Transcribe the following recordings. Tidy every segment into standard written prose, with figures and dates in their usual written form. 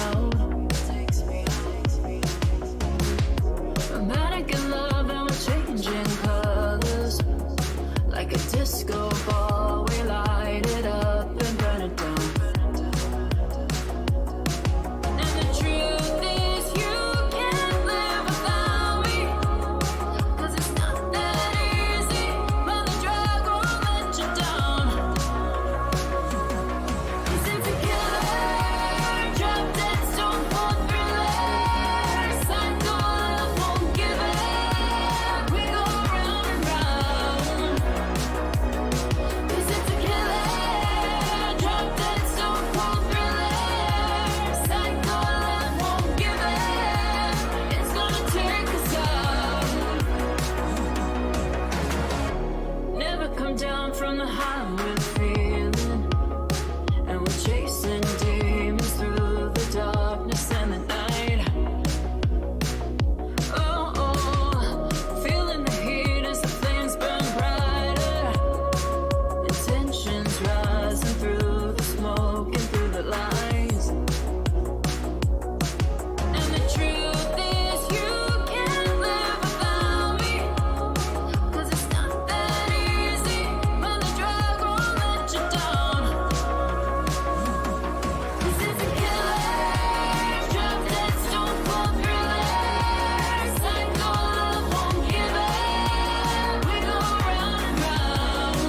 out. Romantic in love and we're changing colors. Like a disco ball, we light it up and burn it down. And the truth is you can't live without me, 'cause it's not that easy, but the drug won't let you down. 'Cause it's a killer, drop dead, stone cold thriller, psycho love won't give up, we go round and round. 'Cause it's a killer, drop dead, stone cold thriller, psycho love won't give up, it's gonna take us out. Never come down from the high with feeling, and we're chasing demons through the darkness and the night. Oh, feeling the heat as the flames burn brighter, and tensions rising through the smoke and through the lies. And the truth is you can't live without me, 'cause it's not that easy, but the drug won't let you down. 'Cause it's a killer, drop dead, stone cold thriller, psycho love won't give up, we go round and round.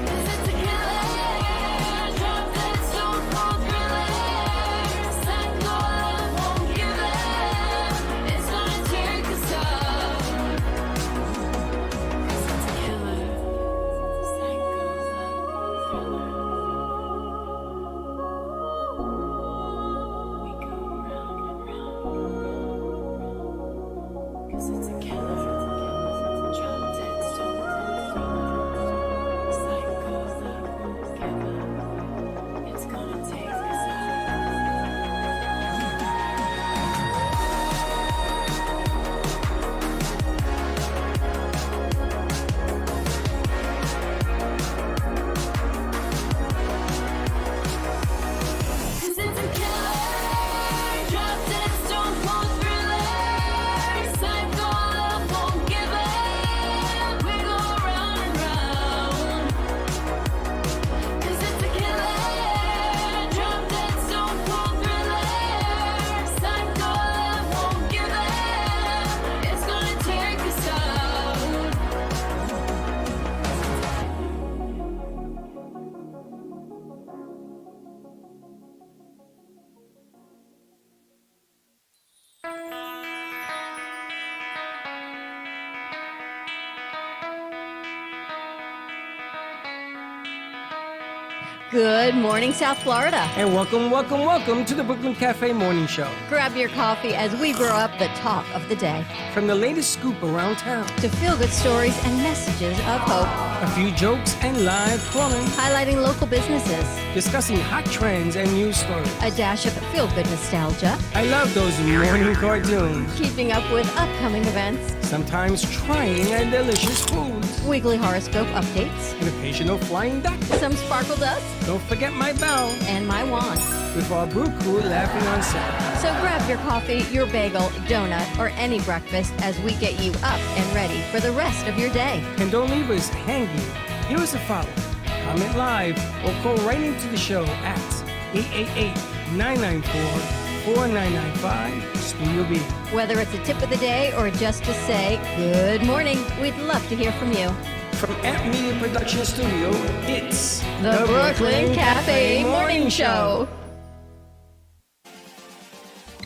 'Cause it's a killer, drop dead, stone cold thriller, psycho love won't give up, it's gonna take us out. 'Cause it's a killer, psycho love thriller. We go round and round. 'Cause it's a killer, drop dead, stone cold thriller, psycho love won't give up, it's gonna take us out. Cause it's a killer, drop dead, stone cold thriller, psycho love won't give up, we go round and round. Cause it's a killer, drop dead, stone cold thriller, psycho love won't give up, it's gonna take us out. Good morning, South Florida. And welcome to the Brooklyn Cafe Morning Show. Grab your coffee as we grow up the talk of the day. From the latest scoop around town, To feel-good stories and messages of hope. a few jokes and live calling, Highlighting local businesses. discussing hot trends and news stories. A dash of feel-good nostalgia. I love those morning cartoons. Keeping up with upcoming events. Sometimes trying and delicious foods. Weekly horoscope updates. An occasional flying duck. Some sparkle dust. Don't forget my bell. And my wand. With our brew crew laughing on set. So grab your coffee, your bagel, donut, or any breakfast as we get you up and ready for the rest of your day. And don't leave us hanging. Give us a follow. Comment live or call right into the show at 888-994-4995. Studio B. Whether it's a tip of the day or just to say good morning, we'd love to hear from you. From Amp Media Production Studio, it's The Brooklyn Cafe Morning Show.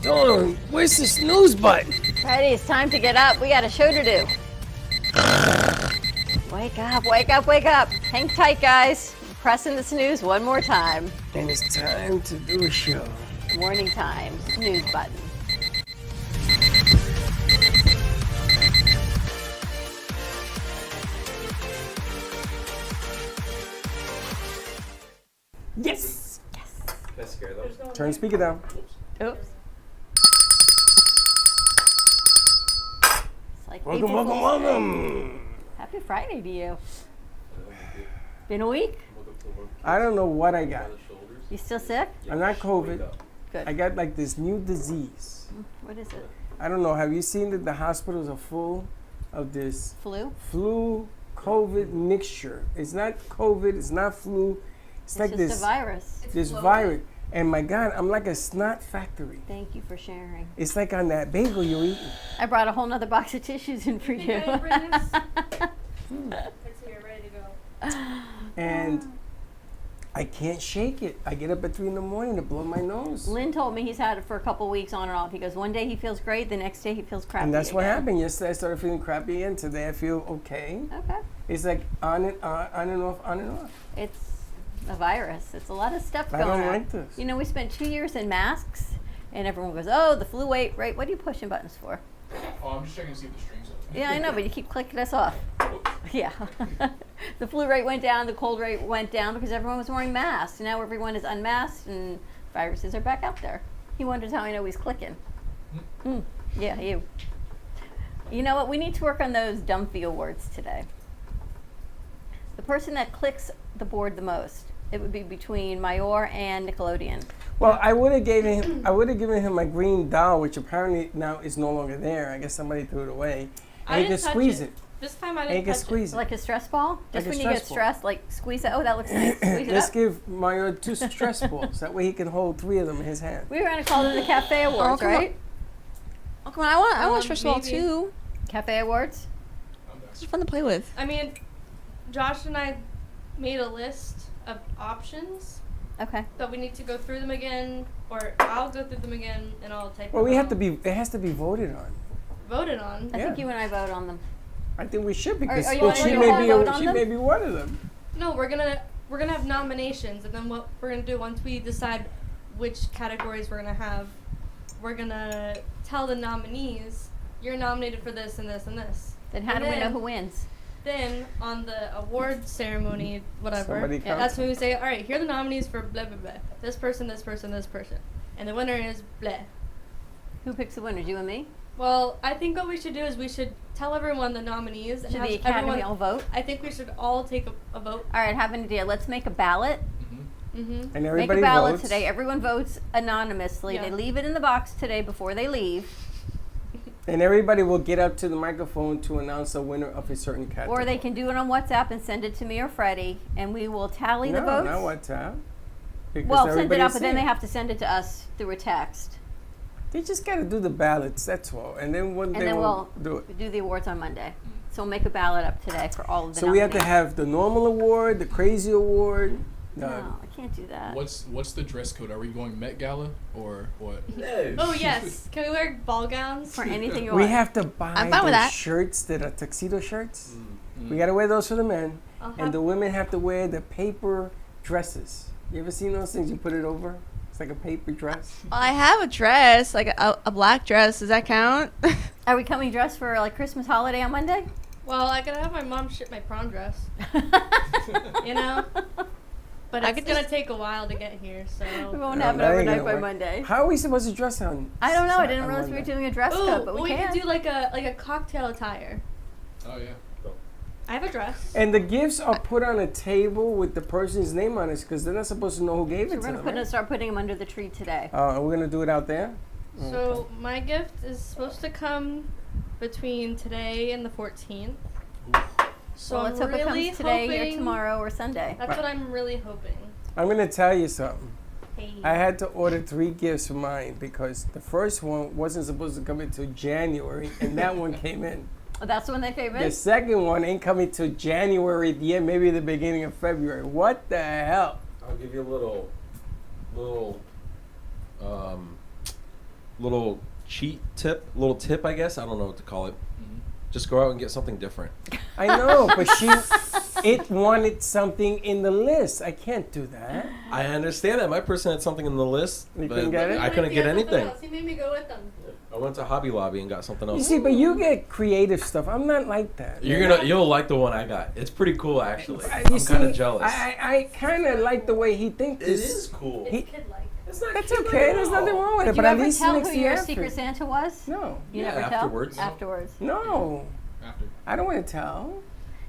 Dawn, where's the snooze button? Freddie, it's time to get up. We got a show to do. Wake up, wake up, wake up. Hang tight, guys. Pressing the snooze one more time. And it's time to do a show. Morning time, snooze button. Yes! That scared them. Turn the speaker down. Oops. It's like Welcome, April welcome, Fool's Day. welcome. Happy Friday to you. Been a week? Welcome to work. I don't know what I got. The shoulders. You still sick? I'm not COVID. Good. I got like this new disease. What is it? I don't know. Have you seen that the hospitals are full of this Flu? flu COVID mixture? It's not COVID. It's not flu. It's like just this a virus. this virus. And my God, I'm like a snot factory. Thank you for sharing. It's like on that bagel you're eating. I brought a whole nother box of tissues in for you. Let's see, you're ready to go. And I can't shake it. I get up at 3 in the morning to blow my nose. Lynn told me he's had it for a couple weeks on and off. He goes, one day he feels great, the next day he feels crappy. And that's what again. happened. Yesterday I started feeling crappy again. Today I feel okay. Okay. It's like on and off, on and off. It's a virus. It's a lot of stuff I going don't on. like this. You know, we spent 2 years in masks, and everyone goes, oh, the flu wait, right? What are you pushing buttons for? Oh, I'm just checking to see if the strings are. Yeah, I know, but you keep clicking us off. Yeah. The flu rate went down, the cold rate went down because everyone was wearing masks. Now everyone is unmasked and viruses are back out there. He wonders how I know he's clicking. Yeah, you. You know what? We need to work on those Dumphy Awards today. The person that clicks the board the most, it would be between Mayor and Nickelodeon. Well, I would have given him my green doll, which apparently now is no longer there. I guess somebody threw it away. I And he didn't could touch squeeze it. it. This time I And he didn't could touch squeeze it. Like a stress ball? Just Like a when you get stress ball. stressed, like squeeze it. Oh, that looks nice. Squeeze it Let's up. give Mario 2 stress balls. That way he can hold 3 of them in his hand. We were going to call them the Cafe Awards, come on. right? Oh, come on, I want stress ball maybe. too. Cafe Awards? I'm It's back. fun to play with. I mean, Josh and I made a list of options, Okay. but we need to go through them again, or I'll go through them again and I'll type Well, them we have out. to be. It has to be voted on. voted on. I think Yeah. you and I vote on them. I think we should because are you willing she to may all be vote on she them? may be one of them. No, we're gonna have nominations, and then what we're gonna do once we decide which categories we're gonna have, we're gonna tell the nominees you're nominated for this and this and this. Then how And do we know then- who wins? Then on the award ceremony, whatever, Somebody counts that's when them. we say, all right, here are the nominees for blah blah blah. This person, this person, this person, and the winner is blah. Who picks the winners? You and me? Well, I think what we should do is we should tell everyone the nominees and Should have the Academy everyone. all vote? I think we should all take a vote. All right, I have an idea. Let's make a ballot. Mm-hmm. And Make everybody a ballot votes. today. Everyone votes anonymously. Yeah. They leave it in the box today before they leave. And everybody will get up to the microphone to announce a winner of a certain category. Or they can do it on WhatsApp and send it to me or Freddie, and we will tally the votes. No, not WhatsApp. Because Well, send it everybody up, but then see they it. have to send it to us through a text. They just got to do the ballots. That's all. And then one And day then we'll we'll do it. do the awards on Monday. So we'll make a ballot up today for all of the So we have to nominees. have the normal award, the crazy award. No, I can't do that. What's the dress code? Are we going Met Gala or what? Oh yes, can we wear ball gowns? For anything you We want. have to buy I'm fine with those that. shirts that are tuxedo shirts. We got to wear those for the men. I'll have- And the women have to wear the paper dresses. You ever seen those things? You put it over? It's like a paper dress. I have a dress, like a black dress. Does that count? Are we coming dressed for like Christmas holiday on Monday? Well, I gotta have my mom ship my prom dress, you know. But I it's could gonna just- take a while to get here, We so. won't No, have it that ain't overnight gonna by work. Monday. How are we supposed to dress on? I don't know. I didn't on realize we were Monday? doing a dress Ooh, code, but we we can. could do like a cocktail attire. Oh yeah. I have a dress. And the gifts are put on a table with the person's name on it because they're not supposed to know who gave So it we're to gonna them. Right? start putting them under the tree today. And we're gonna do it out there. So my gift is supposed to come between today and the 14th. So Well, let's I'm hope it really comes today or hoping- tomorrow or Sunday. That's what I'm really hoping. I'm gonna tell you something. Hey. I had to order 3 gifts for mine because the first one wasn't supposed to come until January, and that one came in. Oh, that's when they came in? The second one ain't coming till January, yeah, maybe the beginning of February. What the hell? I'll give you a little cheat tip, little tip, I guess. I don't know what to call it. Just go out and get something different. I know, but it wanted something in the list. I can't do that. I understand that. My person had something in the list, You but couldn't get it? I couldn't get anything. He made me go with them. I went to Hobby Lobby and got something You else. see, but you get creative stuff. I'm not like that. You'll like the one I got. It's pretty cool, actually. You I'm see, kind of jealous. I kind of like the way he thinks. It is cool. He- It's kid-like. It's not That's cute okay. at There's all. nothing wrong with Did it. you But at ever least he tell makes who the your effort. Secret Santa was? No. You Yeah, never afterwards. tell? Afterwards. No. After. I don't want to tell.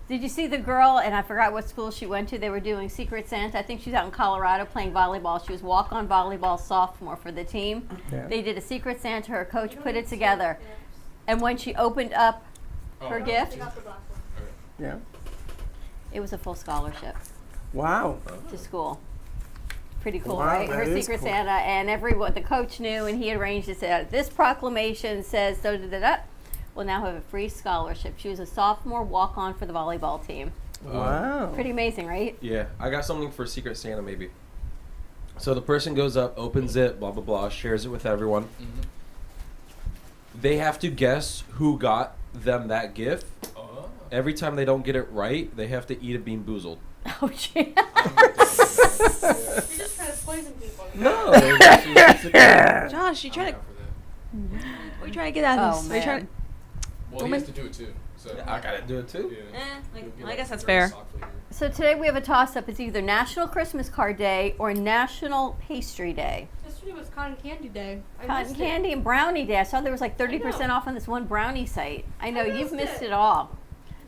Did you see the girl, and I forgot what school she went to, they were doing Secret Santa. I think she's out in Colorado playing volleyball. She was walk-on volleyball sophomore for the team. Yeah. They did a Secret Santa, her coach put it together. And when she opened up her gift, Yeah. it was a full scholarship Wow. to school. Pretty cool, Wow, right? that Her is Secret cool. Santa, and everyone, the coach knew, and he arranged it. Said, this proclamation says so da da da. Will now have a free scholarship. She was a sophomore walk-on for the volleyball team. Wow. Pretty amazing, right? Yeah, I got something for Secret Santa maybe. So the person goes up, opens it, blah blah blah, shares it with everyone. Mm-hmm. They have to guess who got them that gift. Oh. Every time they don't get it right, they have to eat a Bean Boozled. Oh, gee. You're just trying to poison people. No, it's Josh, you I'm trying down to? for that. What are you trying to get out of Oh, this? Are you trying man. Well, he has to do it too. So I gotta do it too. Yeah. like, You'll get, well, I guess that's very fair. soft flavor. So today we have a toss-up. It's either National Christmas Card Day or National Pastry Day. Yesterday was Cotton Candy Day. I Cotton missed candy and brownie day. I saw there was like 30% know. off on this one brownie site. I know, you've missed missed it. it all.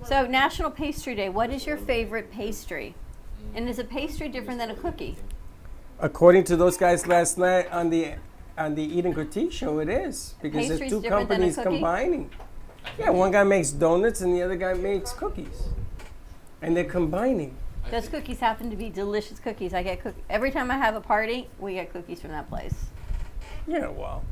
So National Pastry Day, what is your favorite pastry? And is a pastry different than a cookie? According to those guys last night on the Eat and Critique show, it is because there's Pastry's two different than a companies cookie? combining. Yeah, one guy makes donuts and the other guy makes cookies, and they're combining. I Those think- cookies happen to be delicious cookies. I get every time I have a party, we get cookies from that place. Yeah, well,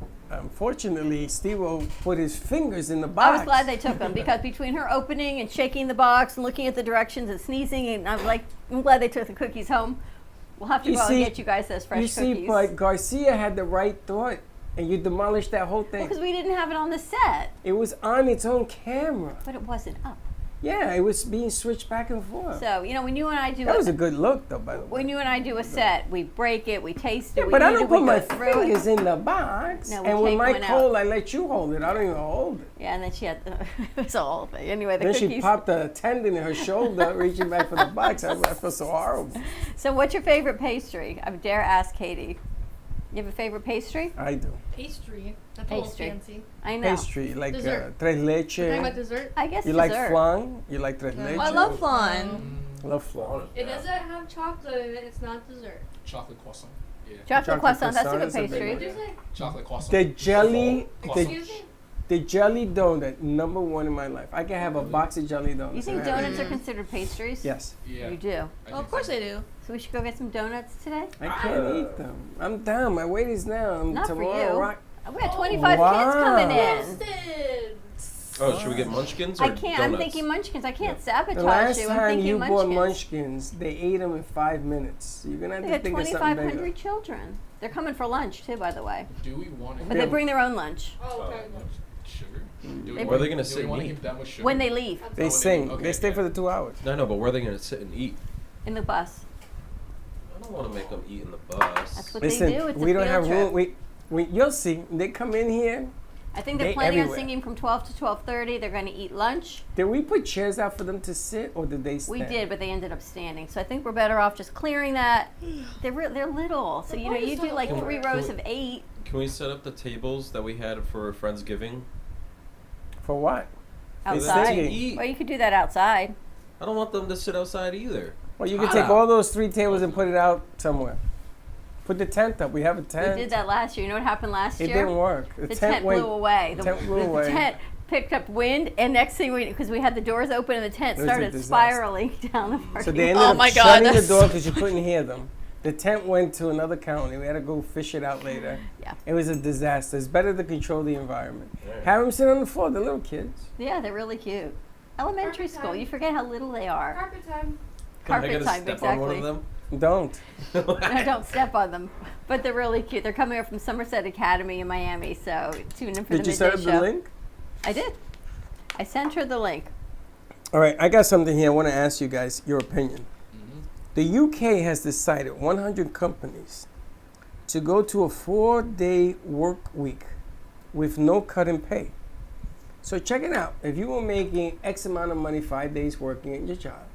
unfortunately, Steve will put his fingers in the box. I was glad they took them because between her opening and shaking the box and looking at the directions and sneezing, and I'm glad they took the cookies home. We'll have to You go out see- and get you guys those fresh You see, cookies. but Garcia had the right thought, and you demolished that whole thing. Because we didn't have it on the set, It was on its own camera. but it wasn't up. Yeah, it was being switched back and forth. So when you and I do That was a good look, though, by the way. when you and I do a set, we break it, we taste it, Yeah, we but I eat don't it, we put my go through fingers it. in the box. No, we And when take Mike one out. hold, I let you hold it. I don't even hold it. Yeah, and then she had it was a whole thing. Anyway, the Then cookies. she popped a tendon in her shoulder, reaching back for the box. I felt so horrible. So, what's your favorite pastry? I dare ask Katie. You have a favorite pastry? I do. Pastry. That's Pastry. a little fancy. I know. Pastry, like Dessert. tres Talking about leche. dessert. I guess You dessert. like flan? You like tres leche? I love flan. Love flan. It doesn't have chocolate in it. It's not dessert. Chocolate croissant. Yeah. Chocolate Chocolate croissant, that's a croissant good is a big pastry. one. What'd you say? Chocolate croissant. The jelly, Croissant. the, Excuse me? the jelly donut, number one in my life. I can have a box of jelly donuts. You think and have it. donuts are considered pastries? Yes. Yeah. You do. I Well, think of course so. I do. So we should go get some donuts today? I can't eat them. I'm down. My weight is down. Not for Tomorrow, you. rock- We got 25 kids Wow. coming in. Roasted. Oh, should we get munchkins or I can't. I'm donuts? thinking munchkins. I can't sabotage The last you. I'm time thinking you bought munchkins. munchkins, they ate them in 5 minutes. You're gonna have They to had think of something 2,500 bigger. children. They're coming for lunch too, by the way. Do we want to? But they bring their own lunch Oh, okay. Sugar? Do They- we Where are they want- gonna do sit we and want to eat? give that much sugar? when they leave They Oh, sing. okay, They stay yeah. for the 2 hours. No, but where are they gonna sit and eat? in the bus. I don't want to make them eat in the bus. That's what Listen, they do. It's we a don't field have trip. room. You'll see. They come in here. I think they're They planning on everywhere. singing from 12 to 12:30. They're going to eat lunch. Did we put chairs out for them to sit, or did they stand? We did, but they ended up standing. So I think we're better off just clearing that. They're little, so you know you do like Can we- 3 can rows we- of 8 Can we set up the tables that we had for Friendsgiving? For what? For them outside. to eat. Well, you could do that outside. I don't want them to sit outside either. Well, you could Hot take out. all those 3 tables and put it out somewhere. Put the tent up. We have a tent. We did that last year. You know what happened last It year? didn't work. The tent went. blew away. the tent blew the away. tent picked up wind, and next thing because we had the doors open and the tent It was a started disaster. spiraling down the parking So they ended lot. up my God, shutting the that's- door because you couldn't hear them. The tent went to another county. We had to go fish it out later. Yeah. It was a disaster. It's better to control the environment. Yeah. Have them sit on the floor. They're little kids. Yeah, they're really cute. Elementary Carpet school. time. You forget how little they are. Carpet time. Can I Carpet get a time, step on one of exactly. them? Don't. No, don't step on them. But they're really cute. They're coming up from Somerset Academy in Miami, so tune in for Did the you set midday up show. the link? I did. I sent her the link. All right, I got something here. I want to ask you guys your opinion. The UK has decided 100 companies to go to a 4-day work week with no cut in pay. So check it out. If you were making X amount of money 5 days working at your job,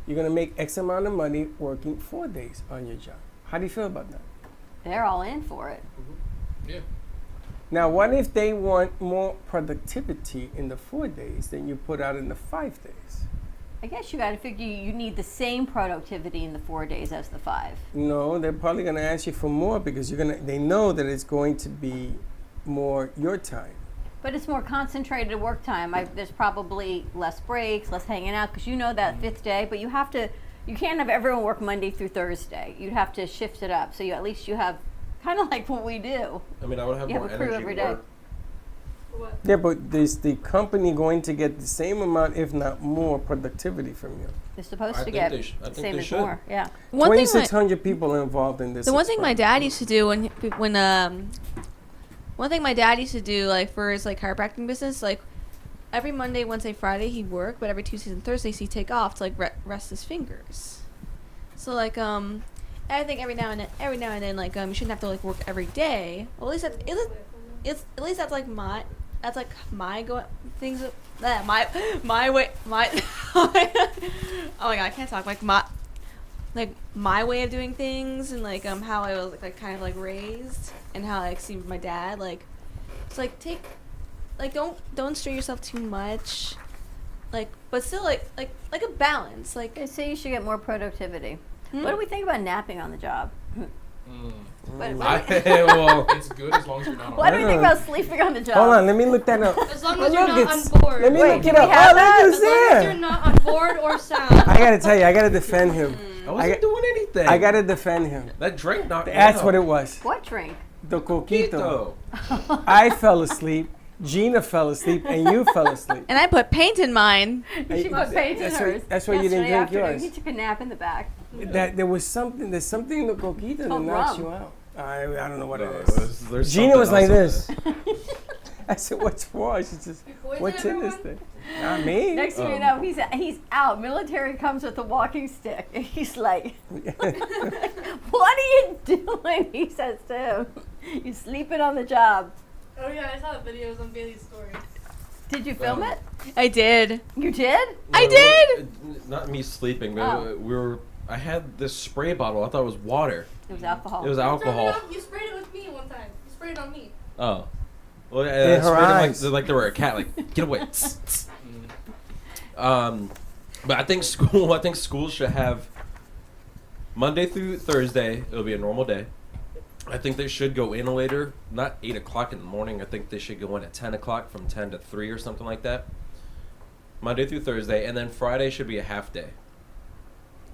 you're going to make X amount of money working 4 days on your job. How do you feel about that? They're all in for it. Yeah. Now, what if they want more productivity in the 4 days than you put out in the 5 days? I guess you got to figure you need the same productivity in the 4 days as the 5. No, they're probably going to ask you for more because they know that it's going to be more your time. But it's more concentrated work time. There's probably less breaks, less hanging out, because you know that 5th day. But you can't have everyone work Monday through Thursday. You'd have to shift it up. So at least you have kind of like what we do. I mean, I would have You more have a crew energy every to day. work. What? Yeah, but is the company going to get the same amount, if not more, productivity from you? They're supposed I to think get they sh- I the think same they as should. more. Yeah. One thing, 2,600 people are involved in this. the one thing my experiment. dad used to do one thing my dad used to do, like, for his, like, chiropractic business, like, every Monday, Wednesday, Friday he'd work, but every Tuesdays and Thursdays he'd take off to, like, rest his fingers. So, like, I think every now and then, like, you shouldn't have to, like, work every day. Well, at least that's like my things that my way my oh my god, I can't talk, like my way of doing things, and like how I was like kind of like raised, and how I see my dad, like it's like don't strain yourself too much, like, but still like a balance, like They say you should get more productivity. Hmm? What do we think about napping on the job? What Well, It's good as long as you're not on. what do we think know. about sleeping on the job? Hold on, let me look that up. As long Oh, as you're look, not it's- on board. Let me Wait, look do it we up. have Oh, that? look, As it's long as you're there. not on board or sound. I gotta tell you, I gotta defend him. I wasn't doing anything. I gotta defend him. That drink knocked me That's out. what it was. What drink? The coquito. Coquito. I fell asleep. Gina fell asleep, and you fell asleep. and I put paint in mine. She put paint in That's hers. that's why you didn't Yesterday drink afternoon, yours. He took a nap in the back. That there's something in the coquito that called knocks rum. you out. I don't know what No, it is. there's Gina something was like else this. I said, "What's for?" She just, poisoned "What's in this everyone? thing?" Not me. Next thing you know, he's out. Military comes with a walking stick. And he's like, "What are you doing?" He says to him, "You sleeping on the job." Oh yeah, I saw the videos on Bailey's story. Did you film it? I did. You did? I did. Not me sleeping, but Oh. I had this spray bottle. I thought it was water. It was alcohol. It was alcohol. You sprayed it with me one time. You sprayed it on me. Oh. Well, In I her sprayed them eyes. like they were a cat. Like, get away. But I think school should have Monday through Thursday. It'll be a normal day. I think they should go in later, not 8 o'clock in the morning. I think they should go in at 10 o'clock, from 10 to 3 or something like that. Monday through Thursday, and then Friday should be a half day.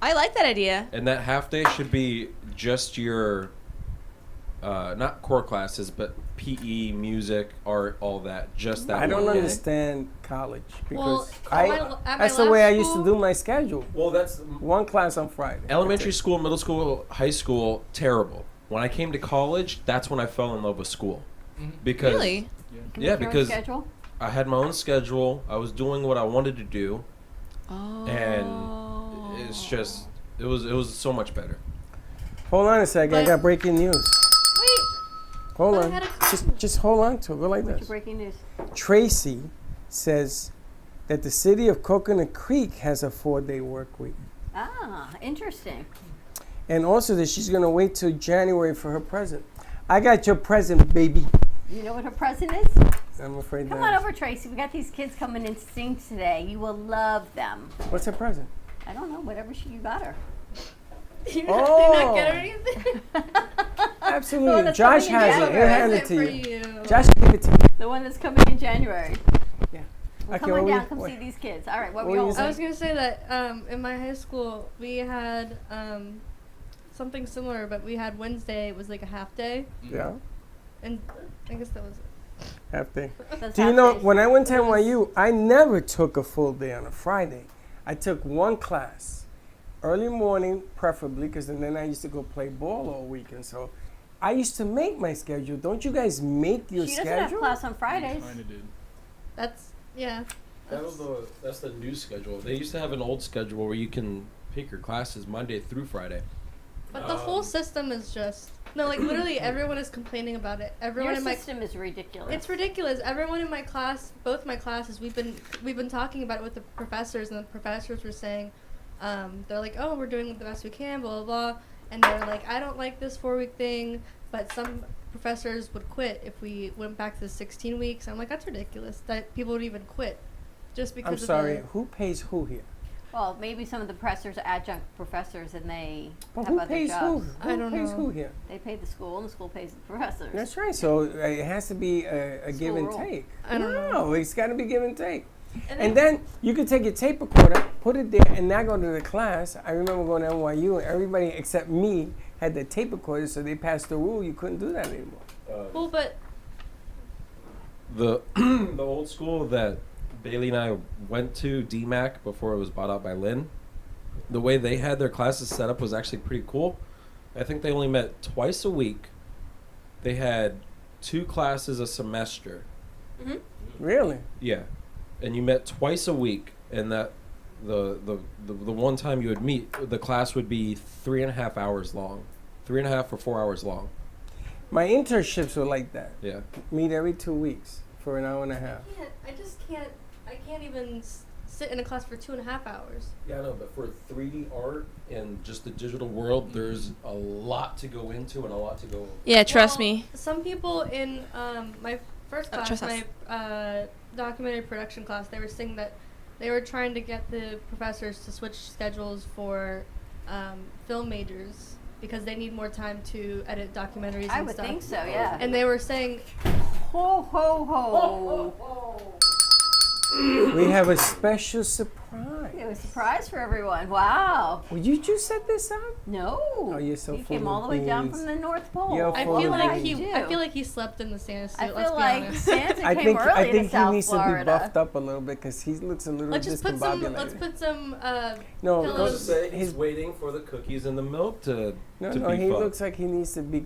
I like that idea. And that half day should be just your, not core classes, but PE, music, art, all that. Just that. I don't one day. understand college Well, because at my that's the last way I used to school- do my schedule. Well, that's One class on Friday. elementary That's it. school, middle school, high school. Terrible. When I came to college, that's when I fell in love with school. Because Really? Can yeah, make your own because schedule? I had my own schedule. I was doing what I wanted to do, Oh. and it's just it was so much better. Hold on a second. I But- got breaking news. Wait. Hold But I on. had a Just hold on to it. Go like What's your this. breaking news? Tracy says that the city of Coconut Creek has a 4-day work week. Ah, interesting. And also that she's going to wait till January for her present. I got your present, baby. You know what her present is? I'm afraid Come that. on over, Tracy. We got these kids coming in to sing today. You will love them. What's her present? I don't know, whatever you got her. You Oh. did not get her anything. Absolutely. that's Josh coming in has it. He'll January. hand it Present to for you. you. Josh, give it to you. The one that's coming in January. Yeah. Well, Okay, come what on were down, you- come what- see these kids. All right, what what were you were you all I was gonna say that in my high school we had something similar, but we had Wednesday was like a half day, Yeah. and I guess that was it. Half day. That's Do you half know, days. when I went to NYU, I never took a full day on a Friday. I took one class, early morning preferably, because then I used to go play ball all weekend. So I used to make my schedule. Don't you guys make your She doesn't have schedule? class on Fridays. Kind of did. That's yeah. That's the new schedule. They used to have an old schedule where you can pick your classes Monday through Friday. But the whole system is just no, like literally everyone is complaining about it. Everyone Your in my system is ridiculous. it's ridiculous. Everyone in my class, both my classes, we've been talking about it with the professors, and the professors were saying, they're like, oh, we're doing the best we can, blah blah blah, and they're like, I don't like this 4-week thing, but some professors would quit if we went back to the 16 weeks. I'm like, that's ridiculous that people would even quit, just because. I'm sorry, who pays who here? Well, maybe some of the professors are adjunct professors and they But have who other pays jobs. who? I Who don't pays know. who here? They pay the school and the school pays the professors. That's right. So it has to be a give and rule. take. I don't know. No, it's got to be give and take. And And then you could take your tape recorder, put it there, and now go to the class. I remember going to NYU, and everybody except me had the tape recorder, so they passed the rule you couldn't do that anymore. Well, but The the old school that Bailey and I went to, DMAC, before it was bought out by Lynn, the way they had their classes set up was actually pretty cool. I think they only met twice a week. They had 2 classes a semester. Really? Yeah, and you met twice a week, and that the one time you would meet, the class would be 3.5 hours long, 3.5 or 4 hours long. My internships were like that. Yeah. Meet every 2 weeks for an hour and a half. I can't even sit in a class for 2.5 hours. Yeah, I know, but for 3D art and just the digital world, there's a lot to go into and a lot to go. Yeah, trust Well, me. Some people in my first class, trust us. my documentary production class, they were saying that they were trying to get the professors to switch schedules for film majors because they need more time to edit documentaries I and would stuff. think so, yeah. And they were saying, Ho, ho, ho. We have a special surprise. It was a surprise for everyone. Wow. Well, you just set this up? No. Oh, you're so He full came of all the way down beans. from the North Pole. You're I full feel of like beans. do. I feel like he slept in the Santa suit. I let's feel be like honest. Santa I came think early he to South needs Florida. to be buffed up a little bit because he looks a little Let's just put some. discombobulated. Let's put some. No, pillows. go- Let's say he's his- waiting for the cookies and the milk to No, to no, beef he up. looks like he needs to be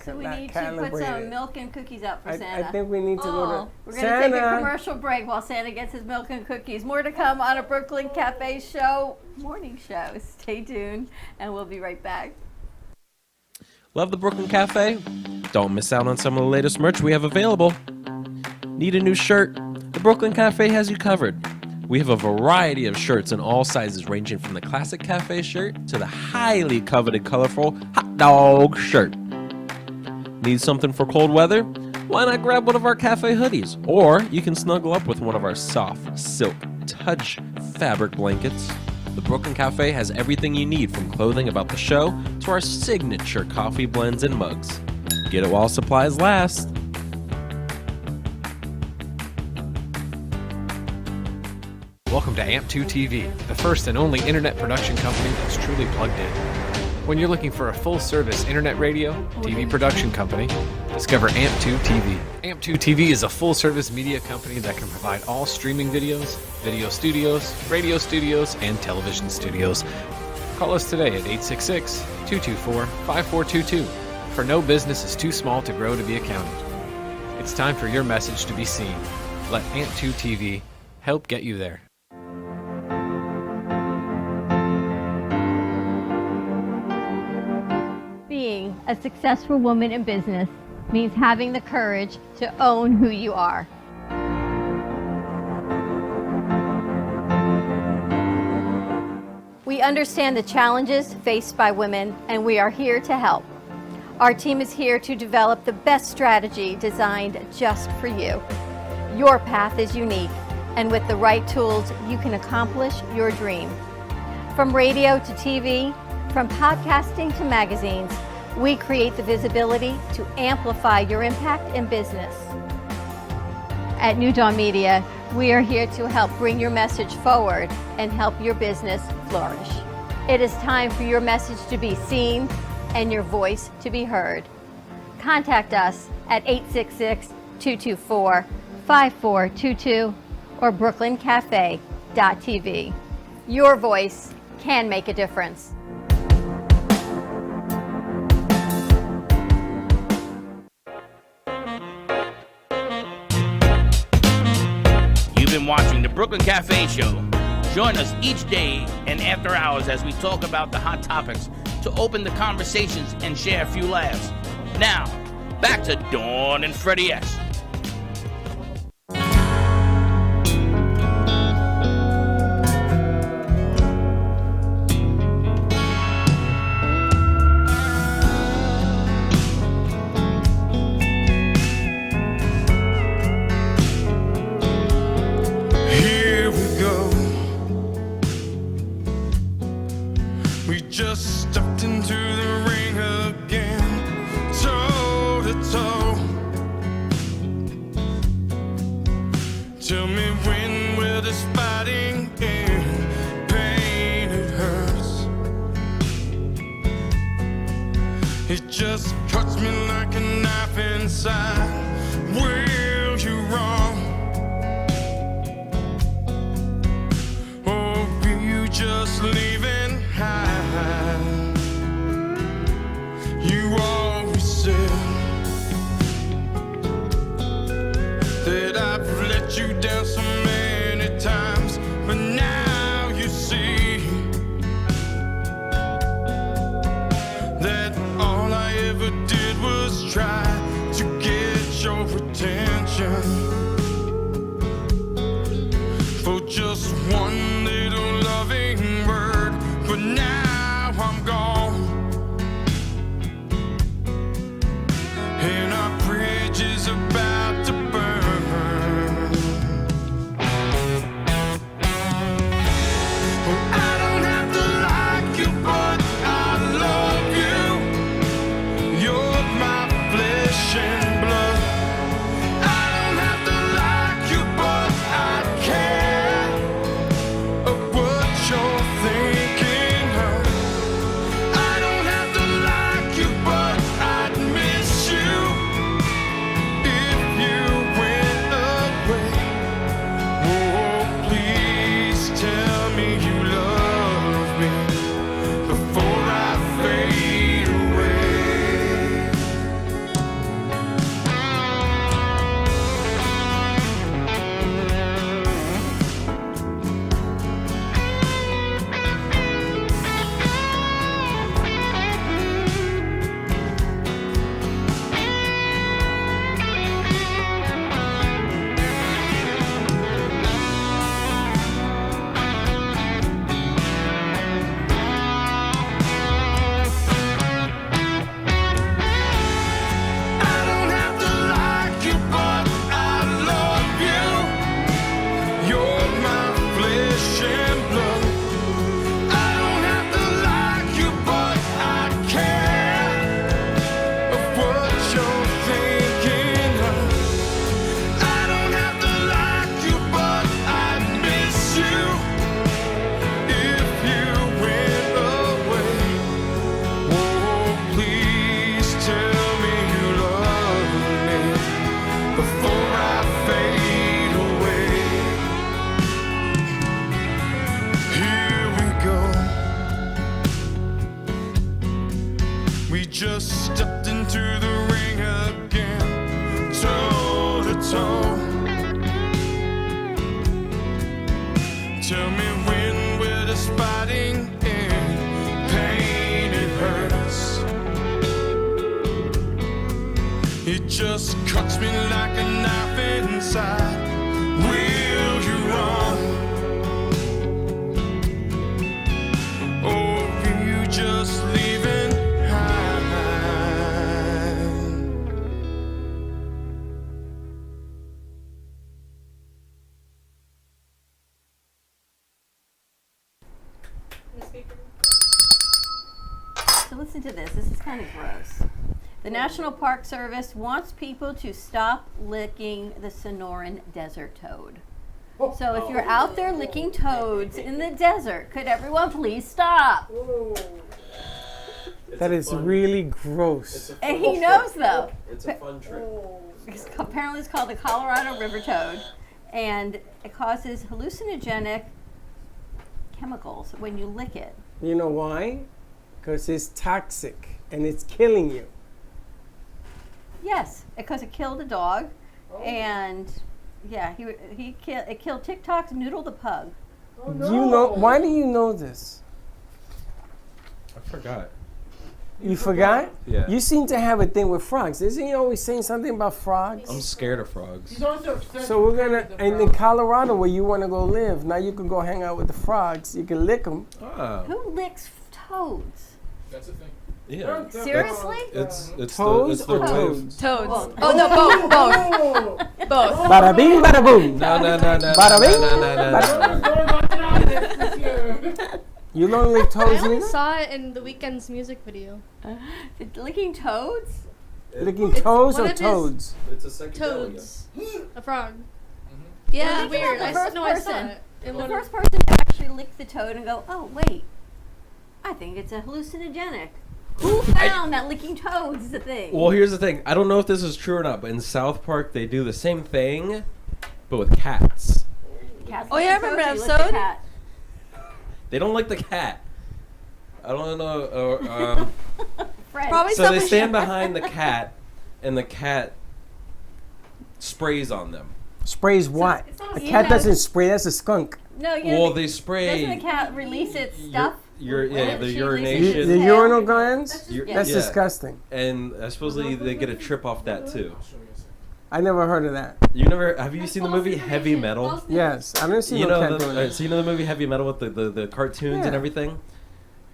So we need to calibrated. put some milk and cookies out for Santa. I think we need to go Oh. to We're going to take a Santa. commercial break while Santa gets his milk and cookies. More to come on a Brooklyn Cafe show, morning show. Stay tuned, and we'll be right back. Love the Brooklyn Cafe? Don't miss out on some of the latest merch we have available. Need a new shirt? The Brooklyn Cafe has you covered. We have a variety of shirts in all sizes, ranging from the classic cafe shirt to the highly coveted colorful hot dog shirt. Need something for cold weather? Why not grab one of our cafe hoodies? Or you can snuggle up with one of our soft silk touch fabric blankets. The Brooklyn Cafe has everything you need, from clothing about the show to our signature coffee blends and mugs. Get it while supplies last. Welcome to AMP2 TV, the first and only internet production company that's truly plugged in. When you're looking for a full-service internet radio, TV production company, discover AMP2 TV. AMP2 TV is a full-service media company that can provide all streaming videos, video studios, radio studios, and television studios. Call us today at 866-224-5422, for no business is too small to grow to be accounted. It's time for your message to be seen. Let AMP2 TV help get you there. Being a successful woman in business means having the courage to own who you are. We understand the challenges faced by women, and we are here to help. Our team is here to develop the best strategy designed just for you. Your path is unique, and with the right tools, you can accomplish your dream. From radio to TV, from podcasting to magazines, we create the visibility to amplify your impact in business. At New Dawn Media, we are here to help bring your message forward and help your business flourish. It is time for your message to be seen and your voice to be heard. Contact us at 866-224-5422 or brooklyncafe.tv. Your voice can make a difference. You've been watching the Brooklyn Cafe Show. Join us each day and after hours as we talk about the hot topics to open the conversations and share a few laughs. Now, back to Dawn and Freddie S. Here we go, Tell me when will this fighting end? Pain, it hurts. It just cuts me like a knife inside. Will you wrong? Or will you just leave and hide? You always said that I've let you down so many times, but now you see that all I ever did was try to get your attention for just one little loving word, but now I'm gone and our bridge is about to burn. I don't have to like you, but I love you. You're my flesh and blood. I don't have to like you, but I care of what you're thinking of. I don't have to like you, but I'd miss you if you went away. Oh, please tell me you love me before I fade away. I don't have to like you, but I love you. You're my flesh and blood. I don't have to like you, but I care of what you're thinking of. I don't have to like you, but I'd miss you if you went away. Oh, please tell me you love me before I fade away. Here we go. We just stepped into the ring again, toe to toe. Tell me when will this fighting end? Pain, it hurts. It just cuts me like a knife inside. Will you wrong? Or will you just leave and hide? So listen to this. This is kind of gross. The National Park Service wants people to stop licking the Sonoran desert toad. So if you're out there licking toads in the desert, could everyone please stop? That is really gross. And he knows though. It's a fun trick. Apparently it's called the Colorado River toad, and it causes hallucinogenic chemicals when you lick it. You know why? Because it's toxic and it's killing you. Yes, because it killed a dog, and yeah, it killed TikTok's Noodle the pug. Do you know? Why do you know this? I forgot. You forgot? Yeah. You seem to have a thing with frogs. Isn't he always saying something about frogs? I'm scared of frogs. So we're gonna, and in Colorado where you want to go live, now you can go hang out with the frogs. You can lick them. Ah, Who licks toads? That's a thing. yeah. Seriously? It's Toes the or way of- toads? Toads. Oh no, both. Both. Bada bing, bada boom. No. Bada bing, No. You don't lick I toes only either? saw it in The Weeknd's music video. Licking toads? Licking toes one or of his- toads? It's a psychedelia. Toads. A frog. Yeah. Think about the I first no, I saw person. it. It The looked- first person to actually lick the toad and go, oh wait, I think it's a hallucinogenic. Who found that licking toads is a thing? Well, here's the thing. I don't know if this is true or not, but in South Park they do the same thing, but with cats. Cats Oh, lick yeah, I the remember toads, that you lick the episode. cat. They don't like the cat. I don't know. Fred. Probably So they someone stand behind the cat, and the cat sprays on them. Sprays what? it's not A a cat know- doesn't spray. That's a skunk. No, you Well, know, they doesn't the spray cat release its stuff? the She releases urination. The its urinal tail? glands. Ur- That's yeah. disgusting. And supposedly they get a trip off that too. I never heard of that. You never have you seen the movie Heavy Metal? Yes, I didn't see You no know cat doing that. so you know the movie Heavy Metal with the cartoons and Yeah. everything.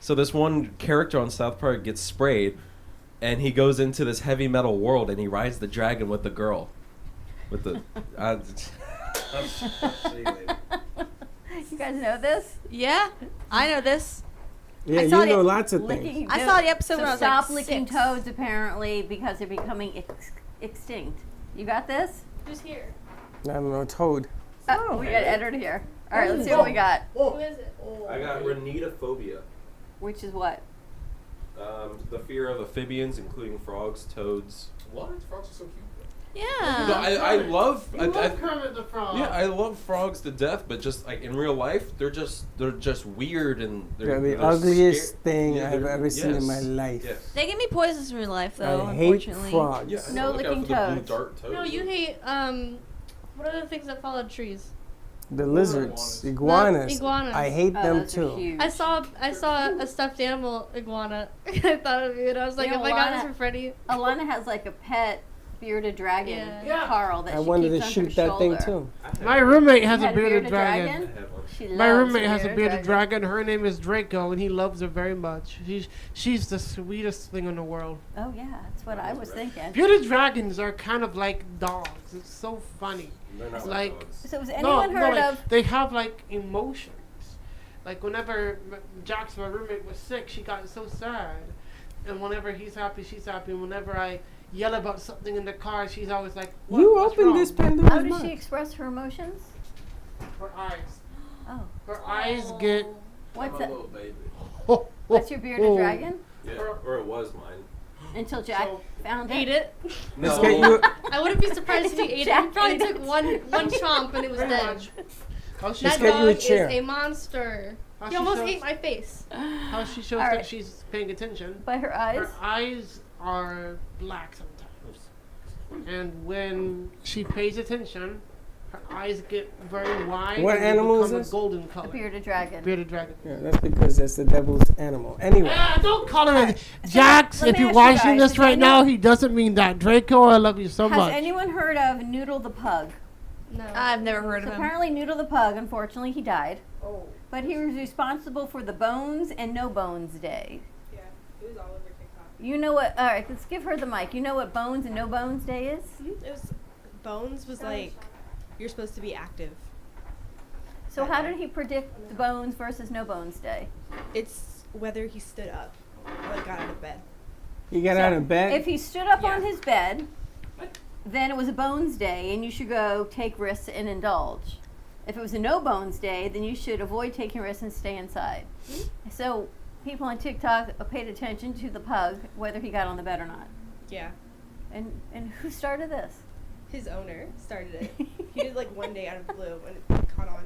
So this one character on South Park gets sprayed, and he goes into this heavy metal world, and he rides the dragon with the girl, with the. You guys know this? Yeah, I know this. Yeah, I you saw know the lots of things. licking- I no, saw the episode so when I was stop like licking 6. toads apparently because they're becoming extinct. You got this? Who's here? I don't know, toad. Oh, we got Edward here. All right, let's see what we got. Who is it? I got Renitophobia. Which is what? The fear of amphibians, including frogs, toads. What? Frogs are so cute. No, Yeah. I love. Kermit the Frog. Yeah, I love frogs to death, but just like in real life, they're just weird and They're the they're ugliest scar- thing Yeah, I've they're- ever seen in my yes, life. Yes. They can be poisonous in real life, though. I hate Unfortunately. frogs. Yeah, No look out licking for the blue toads. dart toads. No, you hate what are the things that fall out of trees? The lizards, iguanas. iguanas. I hate Oh, them those are too. huge. I saw a stuffed animal iguana. I thought of you and I was like, You know, if I got Alana- this for Freddie. Alana has like a pet bearded dragon, Yeah. Carl, that I she wanted to keeps on shoot her that thing shoulder. too. My roommate has You a had bearded dragon. She My loves roommate has a bearded bearded dragon. Her name is Draco, and he loves her very much. She's the sweetest thing in the world. Oh yeah, that's what I was thinking. Bearded dragons are kind of like dogs. It's so funny. They're not like- dogs. So has anyone heard like, of? They have like emotions. Like whenever Jax, my roommate, was sick, she got so sad. And whenever he's happy, she's happy. And whenever I yell about something in the car, she's always like, what? You What's opened wrong? this How Pandora's does box. she express her emotions? Her eyes. Oh, Her eyes get. what's I'm a that? little baby. What's your bearded Oh. dragon? Yeah, or it was mine. Until Jack So- found it. Ate it. Let's No. get you. I wouldn't be surprised if he ate it. He Jack probably ate took it. one chomp and it was Pretty dead. much. How she, Let's That get you a dog chair. is a monster. how He she almost shows, ate my face. how she shows All that right. she's paying attention. By her eyes. Her eyes are black sometimes. And when she pays attention, her eyes get very wide. What and they animal is become this? A golden A color. bearded dragon. Bearded dragon. Yeah, that's because that's the devil's animal. Anyway, Don't call him a Jax. let If me you're ask you watching guys, this does right now, anyone- he doesn't mean that. Draco, I love you so Has much. anyone heard of Noodle the pug? No. I've never heard So of him. apparently Noodle the pug, unfortunately, he died. Oh. But he was responsible for the Bones and No Bones Day. Yeah, it was all over TikTok. You know what? All right, let's give her the mic. You know what Bones and No Bones Day is? It was Bones was like you're supposed to be active. So how did he predict the Bones versus No Bones Day? It's whether he stood up or like got out of bed. you got So out of bed. If he stood up on Yeah. his bed, then it was a Bones Day, and you should go take risks and indulge. If it was a No Bones Day, then you should avoid taking risks and stay inside. So people on TikTok paid attention to the pug, whether he got on the bed or not. Yeah. And who started this? His owner started it. He did like one day out of the blue and it caught on.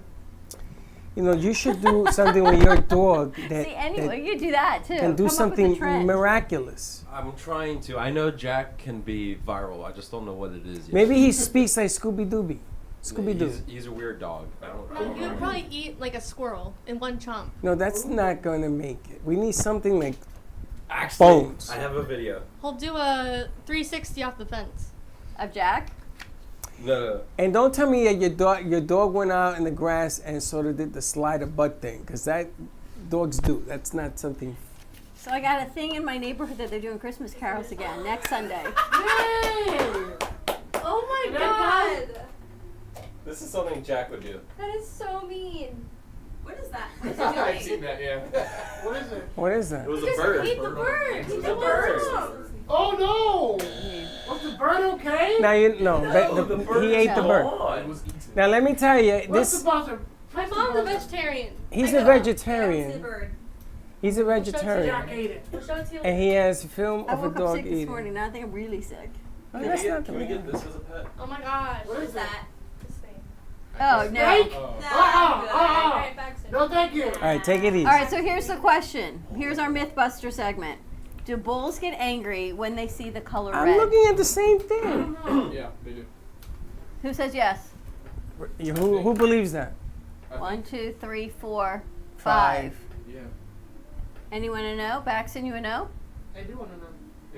You know, you should do something with your dog that, See, anyway, you do that too. and do Come up with a something trend. miraculous. I'm trying to. I know Jack can be viral. I just don't know what it is yet. Maybe he speaks like Scooby Dooby. Scooby Doo. He's a weird dog. I don't No, you know. would probably eat like a squirrel in one chomp. No, that's not going to make it. We need something like Actually, Bones. I have a video. He'll do a 360 off the fence. Of Jack? No. And don't tell me that your dog went out in the grass and sort of did the slide a butt thing, because that dogs do. That's not something. So I got a thing in my neighborhood that they're doing Christmas carols again next Sunday. Oh my god! This is something Jack would do. That is so mean. What is that? I've seen that, yeah. What is it? What is that? It was a Just bird. eat the bird. It Eat was the a bird. bird. Oh no! Was the bird okay? Now you no, No, the, the bird he is ate the bird. gone. It was eaten. Now let me tell you, What's this the buzzer? My mom's a vegetarian. he's I a know. vegetarian. Yeah, see the bird. He's a Jack vegetarian, ate it. We'll show it to you and later. he has a film I of a woke up dog sick this eating. morning. Now I think I'm really sick. Oh, that's not Can we bad. get this as a pet? Oh my gosh. What is that? This thing. Oh no. Steak? Oh. Alright, back soon. No, thank you. All right, take it easy. All right, so here's the question. Here's our MythBuster segment. Do bulls get angry when they see the color I'm red? looking at the same thing. Yeah, they do. Who says yes? Who believes that? 1, 2, 3, 4, 5. Yeah. Anyone a no? Baxton, you a no? I do want to know.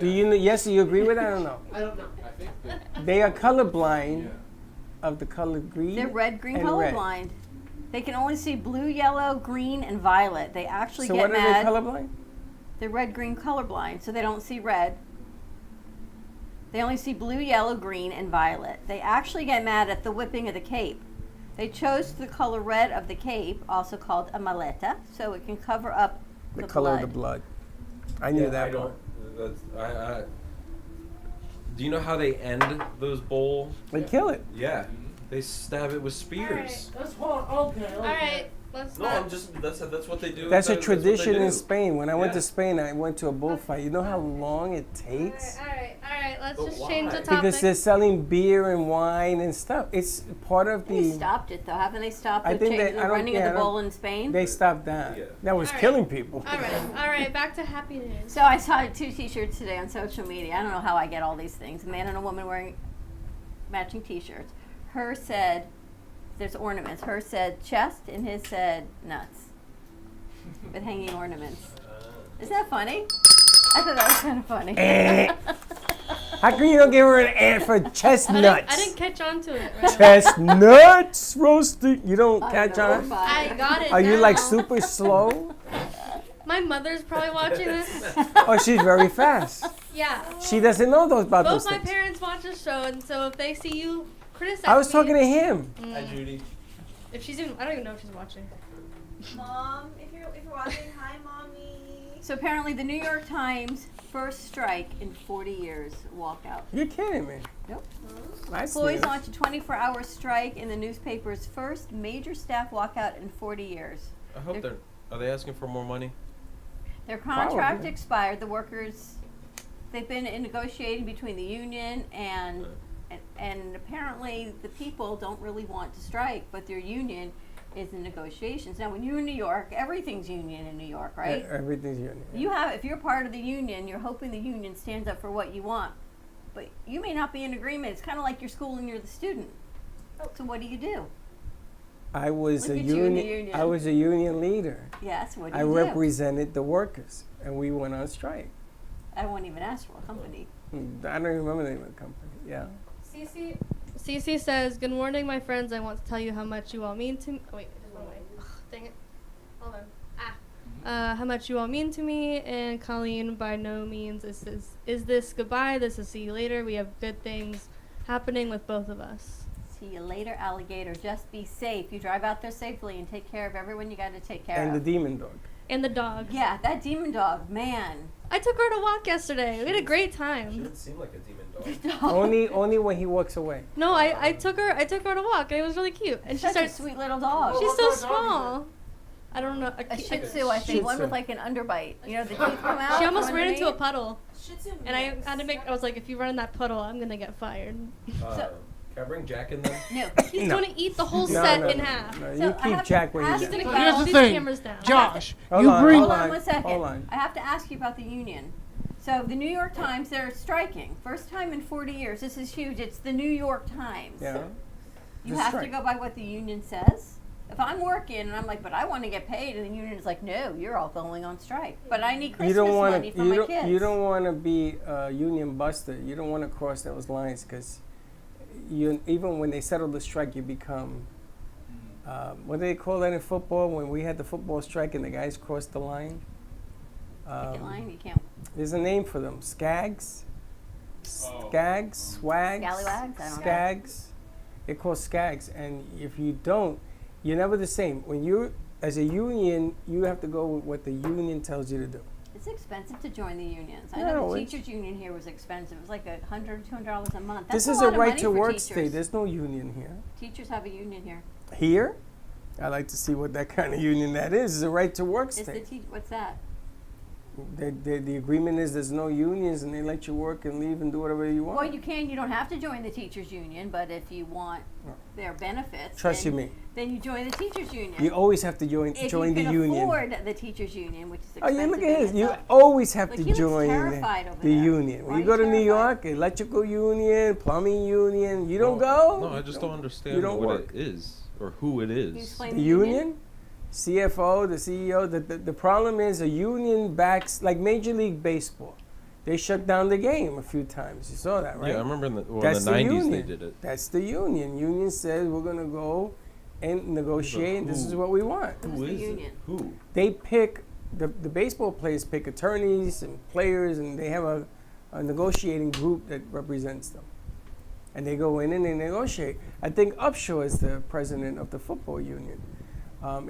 Do you know? Yes, do you agree with that or no? I don't know. I think that. They are colorblind Yeah. of the color green. They're red, green, and red. colorblind. They can only see blue, yellow, green, and violet. They actually So get what are mad. they colorblind? They're red, green, colorblind, so they don't see red. They only see blue, yellow, green, and violet. They actually get mad at the whipping of the cape. They chose the color red of the cape, also called a maleta, so it can cover up The the color blood. of the blood. I knew that I one. don't. That's, do you know how they end those bowl? They kill it. Yeah, they stab it with spears. That's hard. Okay. Alright, let's No, not. I'm just. That's what they do. That's a what they tradition in do. Spain. When I went Yeah. to Spain, I went to a bullfight. You know how long it takes? Alright, let's But just change the why? topic. Because they're selling beer and wine and stuff. It's part of They the. stopped it though, haven't they? Stopped I the, think they- the I don't- running yeah, I of the don't- bull in Spain? They stopped that. Yeah. That was All right. killing people. Alright, back to happy news. So I saw 2 T-shirts today on social media. I don't know how I get all these things. A man and a woman wearing matching T-shirts. Her said, "There's ornaments." Her said chest, and his said nuts, with hanging ornaments. Isn't that funny? I thought that was kind of funny. How come you don't give her an ant for chestnuts? I didn't catch on to it. Right away. Chestnuts roasted. You don't I catch know, we're on? fine. I got it. Are you now. like super slow? My mother's probably watching this. Oh, she's very fast. Yeah. She doesn't know about Both those my things. parents watch the show, and so if they see you criticize I was me, talking to him. Hi, Judy. if she's even, I don't even know if she's watching. Mom, if you're watching, hi, mommy. So apparently, the New York Times first strike in 40 years walkout. You're kidding me. Yep. Nice Employees news. launched a 24-hour strike in the newspaper's first major staff walkout in 40 years. I hope they're. Are they asking for more money? Their contract Probably. expired. The workers, they've been in negotiating between the union and apparently the people don't really want to strike, but their union is in negotiations. Now, when you're in New York, everything's union in New York, right? Everything's union. If you're part of the union, you're hoping the union stands up for what you want, but you may not be in agreement. It's kind of like your school and you're the student. So what do? I was Look a at you in the union. union. I was a union leader. Yes, what do I you do? represented the workers, and we went on strike. I won't even ask for a company. I don't even remember the name of the company. Yeah. Cece says, "Good morning, my friends. I want to tell you how much you all mean to me." Oh, wait, it just went away. Ugh, dang it. Hold on. How much you all mean to me, and Colleen, by no means is this goodbye. This is see you later. We have good things happening with both of us. See you later, alligator. Just be safe. You drive out there safely and take care of everyone you got to take care And the of. demon dog. And the dog. Yeah, that demon dog, man. I took her to walk yesterday. We had a great She time. didn't seem like a demon dog. only when he walks away. No, I took her to walk, and it was really cute. And she Such a started. sweet little dog. She's What so kind of dog is small. I don't know. A Shih Tzu, I think. Shih One Tzu. with like an underbite. You know, the teeth come out. She almost from ran into a underneath. puddle, Shih Tzu and I mix. had to make. I was like, if you run in that puddle, I'm gonna get fired. Can I bring Jack in there? No. He's No. gonna eat the whole No, set no, in no, half. no, So you I keep have to Jack where ask he's He's at. gonna So get here's all the these thing. cameras down. Josh, Hold you on, bring. Hold on one second. Hold on. I have to ask you about the union. So the New York Times, they're striking. First time in 40 years. This is huge. It's the New York Times. Yeah. You Just have to strike. go by what the union says. If I'm working and I'm like, but I want to get paid, and the union is like, no, you're all going on strike. But I need Christmas You don't want money to. for my kids. You don't want to be a union buster. You don't want to cross those lines because you even when they settle the strike, you become. What do they call that in football? When we had the football strike and the guys crossed the line. Picket line, you can't. There's a name for them. Skags. Oh. Skags. Swags. Scallywags? I don't know. Skags. They're called skags, and if you don't, you're never the same. When you, as a union, you have to go with what the union tells you to do. It's expensive to join the unions. I No, know the it's- teachers' union here was expensive. It was like $100, $200 a month. This That's is a a lot of right money to for work teachers. state. There's no union here. Teachers have a union here. Here, I like to see what that kind of union that is. It's a right to work Is the state. what's that? The agreement is there's no unions and they let you work and leave and do whatever you want. Well, you can. You don't have to join the teachers' union, but if you want their benefits, Trust then, you me. then you join the teachers' union. You always have to join if join you the can union. afford the teachers' union, which is Oh, expensive. yeah, look in at this. You itself. always have Like, to he looks join terrified over the there. union. Why When are you you go to New terrified? York, electrical union, plumbing union, you don't go? No, I just don't You understand don't what work. it is or who it is. You explain The the union, CFO, the CEO, the problem is a union backs, like Major League Baseball. They shut down the game a few times. You saw that, right? Yeah, I remember in the, well, in That's the the 90s they union. did it. That's the union. Union says we're going to go and negotiate, and this is who? what we want. Who's Who the is union? it? Who? They pick, the baseball players pick attorneys and players, and they have a negotiating group that represents them. And they go in and they negotiate. I think Upshaw is the president of the football union.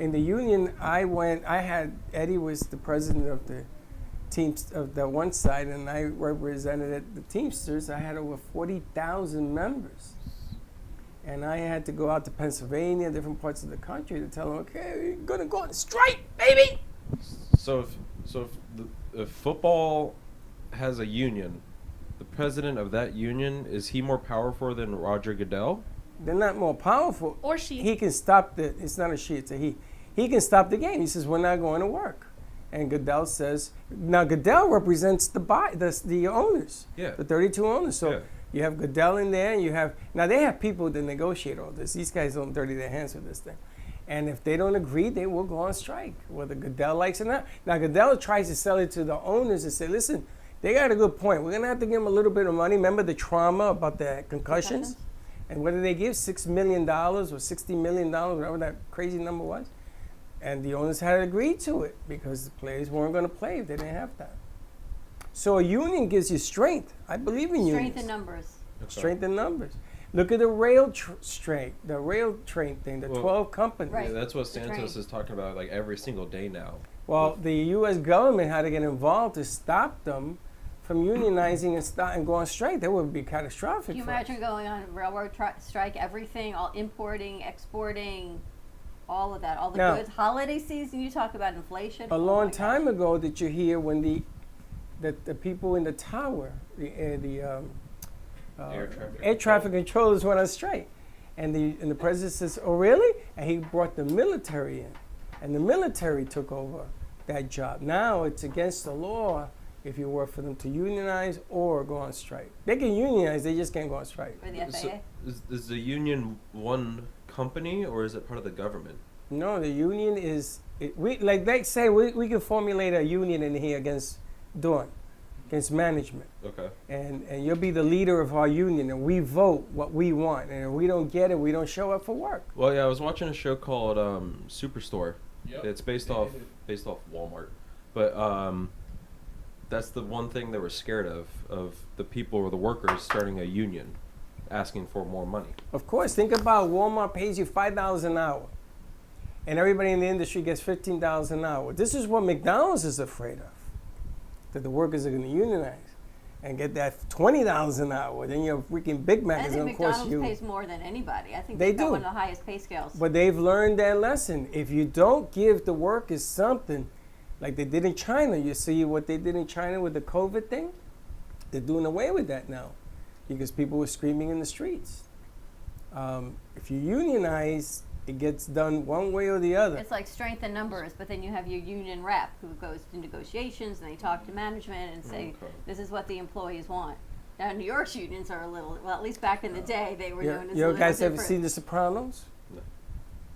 In the union, Eddie was the president of the teams of the one side, and I represented the Teamsters. I had over 40,000 members. And I had to go out to Pennsylvania, different parts of the country, to tell them, okay, we're going to go on strike, baby! So if football has a union, the president of that union, is he more powerful than Roger Goodell? They're not more powerful. Or she. He can stop it's not a she, it's a he. He can stop the game. He says, we're not going to work. And Goodell says, now Goodell represents the owners, Yeah. the 32 owners. So Yeah. you have Goodell in there, and now they have people that negotiate all this. These guys don't dirty their hands with this thing. And if they don't agree, they will go on strike, whether Goodell likes it or not. Now Goodell tries to sell it to the owners and say, listen, they got a good point. We're going to have to give them a little bit of money. Remember the trauma about the concussions? And what did they give? $6 million or $60 million, whatever that crazy number was. And the owners had to agree to it because the players weren't going to play if they didn't have that. So a union gives you strength. I believe in unions. Strength in numbers. Strength in numbers. Look at the rail train thing, the Well, 12 companies. Right. Yeah, that's what The Santos train. is talking about like every single day now. Well, the U.S. government had to get involved to stop them from unionizing and go on strike. That would be catastrophic. Can you for us. imagine going on a railroad strike? Everything, all importing, exporting, all of that, all the Now- goods. Holiday season, you talk about inflation. A oh long my time gosh. ago, did you hear when the people in the tower, air traffic controllers went on strike, and the president says, "Oh, really?" And he brought the military in, and the military took over that job. Now it's against the law if you work for them to unionize or go on strike. They can unionize, they just can't go on strike. For the So FAA. is the union one company or is it part of the government? No, the union is we like they say we can formulate a union in here against Dawn, against management. Okay. And you'll be the leader of our union, and we vote what we want. And if we don't get it, we don't show up for work. Well, yeah, I was watching a show called Superstore. Yep. It's based Yeah, off it is. based off Walmart, but that's the one thing they were scared of the people or the workers starting a union, asking for more money. Of course, think about Walmart pays you $5 an hour, and everybody in the industry gets $15 an hour. This is what McDonald's is afraid of, that the workers are going to unionize and get that $20 an hour. Then your freaking Big Mac I is think going to cost McDonald's you. pays more than anybody. I think They they've got do. one of the highest pay scales. But they've learned their lesson. If you don't give the workers something, like they did in China, you see what they did in China with the COVID thing? They're doing away with that now because people were screaming in the streets. If you unionize, it gets done one way or the other. It's like strength in numbers, but then you have your union rep who goes to negotiations and they talk to management and say, Okay. this is what the employees want. Now, New York's unions are a little, well, at least back in the day, they were known as a You little guys ever different. seen The Sopranos? No.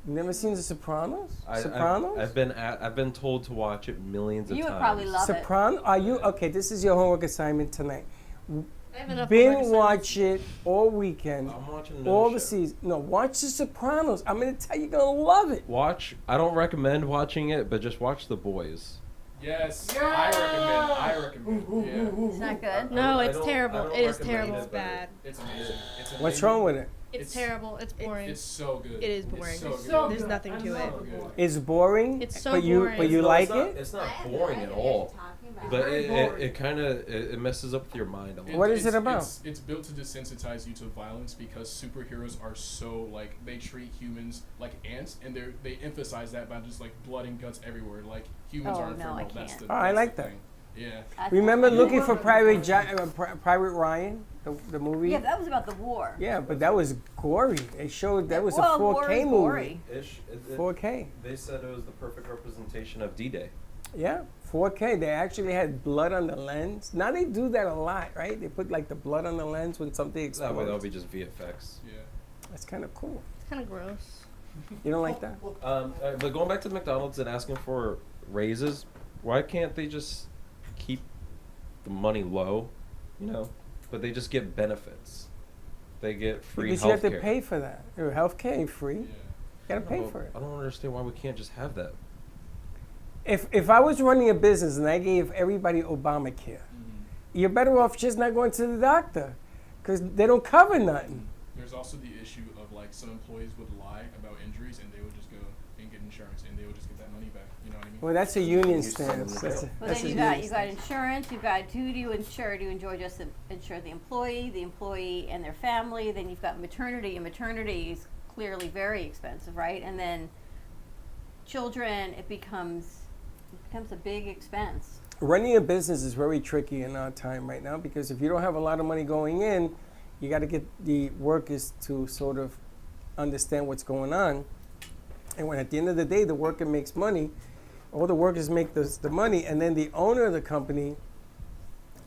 You never seen The Sopranos? I've Sopranos? been told to watch it millions of You would times. probably love it. Soprano? Are you okay? This is your homework assignment tonight. I have enough Binge homework watch it all weekend. I'm watching all another the show. seasons. No, watch The Sopranos. I'm gonna tell you, you're gonna love it. Watch. I don't recommend watching it, but just watch The Boys. Yes, I recommend. Yeah, It's not good. No, I it's don't- terrible. I don't It is recommend terrible. it, It's but bad. it's amazing. It's amazing. What's wrong with it? It's terrible. It's boring. It's so good. It is boring. It's so It's good. There's nothing to it. So good. It's boring. It's so but you boring. but you No, like it's not, it. It's not boring at all. But it kind of it messes up with your mind a little. What is it about? It's built to desensitize you to violence because superheroes are so like they treat humans like ants, and they emphasize that by just like blood and guts everywhere. Like humans Oh, are no, I infernal. That's can't. the. Oh, I that's like the that. thing. Yeah. Remember looking for Private Ryan, the movie? Yeah, that was about the war. Yeah, but that was gory. It showed that was Well, a war 4K is movie. gory. 4K. They said it was the perfect representation of D-Day. Yeah, 4K. They actually had blood on the lens. Now they do that a lot, right? They put like the blood on the lens when something That way that'll explodes. be just VFX. Yeah. That's kind of cool. It's kind of gross. You don't like that? But going back to the McDonald's and asking for raises, why can't they just keep the money low, you know? But they just get benefits. They get free Because you have to healthcare. pay for that. Your healthcare ain't free. Yeah. You gotta pay Well, for it. I don't understand why we can't just have that. If I was running a business and I gave everybody Obamacare, you're better off just not going to the doctor, because they don't cover nothing. There's also the issue of like some employees would lie about injuries and they would just go and get insurance and they would just get that money back. You know what I mean? Well, that's a union You're selling stance. the That's a, bill. Well, that's then a you got union stance. insurance. You got who do you insure? Do you enjoy just insure the employee and their family? Then you've got maternity, and maternity is clearly very expensive, right? And then children, it becomes a big expense. Running a business is very tricky in our time right now, because if you don't have a lot of money going in, you got to get the workers to sort of understand what's going on. And when at the end of the day, the worker makes money, all the workers make the money, and then the owner of the company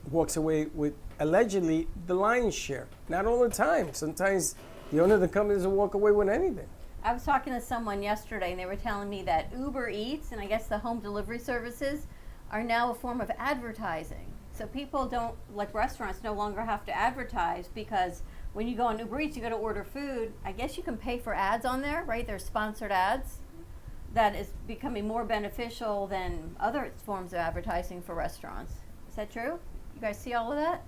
walks away with allegedly the lion's share. Not all the time. Sometimes the owner of the company doesn't walk away with anything. I was talking to someone yesterday, and they were telling me that Uber Eats and I guess the home delivery services are now a form of advertising. So people don't, like restaurants, no longer have to advertise, because when you go on Uber Eats, you got to order food. I guess you can pay for ads on there, right? There's sponsored ads. That is becoming more beneficial than other forms of advertising for restaurants. Is that true? You guys see all of that?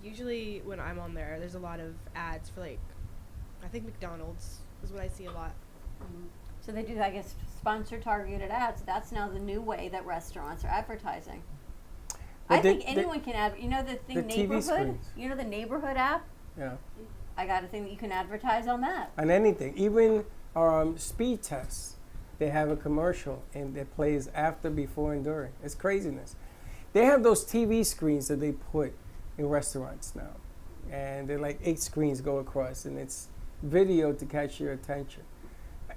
Usually when I'm on there's a lot of ads for like, I think McDonald's is what I see a lot. So they do, I guess, sponsored targeted ads. That's now the new way that restaurants are advertising. But I they- think anyone can have, you know the thing, the TV Neighborhood? screens. You know the Neighborhood app? Yeah. I got a thing that you can advertise on that. On anything, even speed tests, they have a commercial and it plays after, before, and during. It's craziness. They have those TV screens that they put in restaurants now, and they're like 8 screens go across, and it's video to catch your attention.